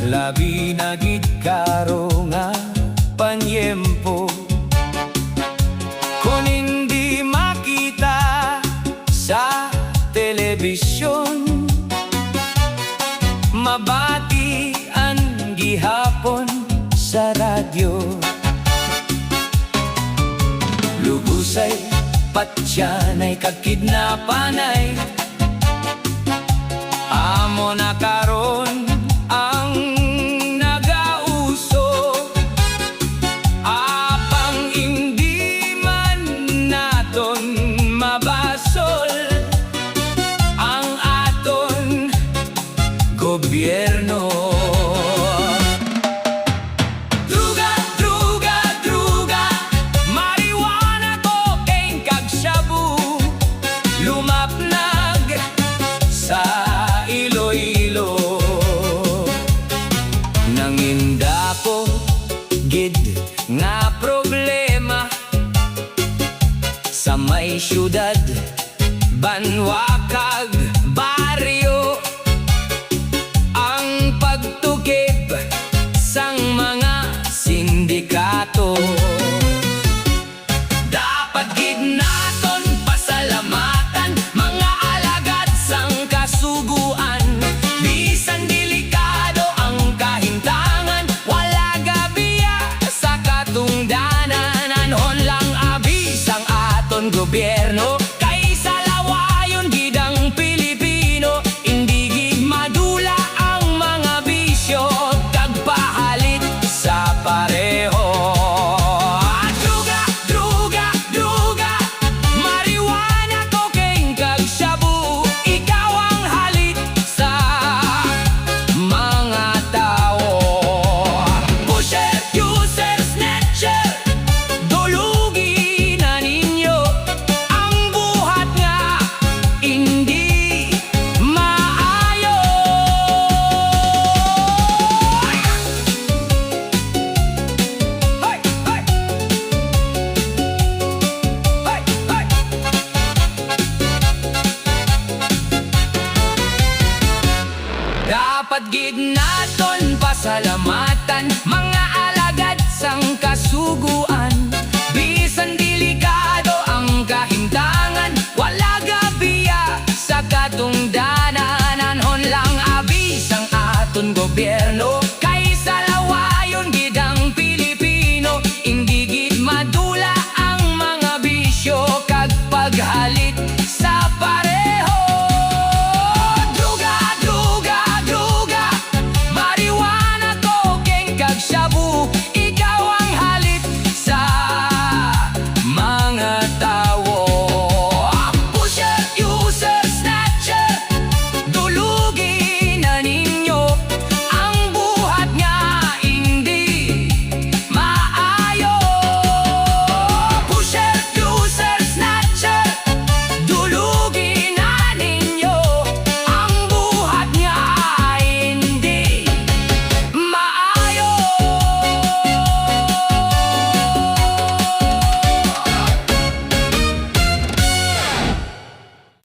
labi na gid karo nga panyempo. Kung hindi makita sa telebisyon, mabati ang gihapon sa radyo. Lubusay, patyanay, kagkidnapanay, amo na karon ang nagauso. Apang hindi man naton mabasol ang aton gobyerno. Druga, druga, druga, marijuana, cocaine, kag shabu, lumapnag sa Iloilo. Nanginda ko gid nga problema sa may syudad, banwa kag baryo, ang pagtukib sang mga sindikato. Dapat gid naton pasalamatan mga alagad sang kasuguan. Bisan delikado ang kahimtangan, wala gabiya sa katungdanan. Anon lang abis ang aton gobyerno, kaysa lawayon gid ang Pilipino. Hindi gid madula ang mga bisyo, kag pahalit sa pareho. Druga, druga, druga, marijuana, cocaine, kag shabu, ikaw ang halit sa mga tao. Pusher, user, snatcher, dulugi na ninyo ang buhat nga hindi maayo. Hoy, hoy! Hoy, hoy! Dapat gid naton pasalamatan mga alagad sang kasuguan. Bisan delikado ang kahimtangan, wala gabiya sa katungdanan. Anon lang abis ang aton gobyerno,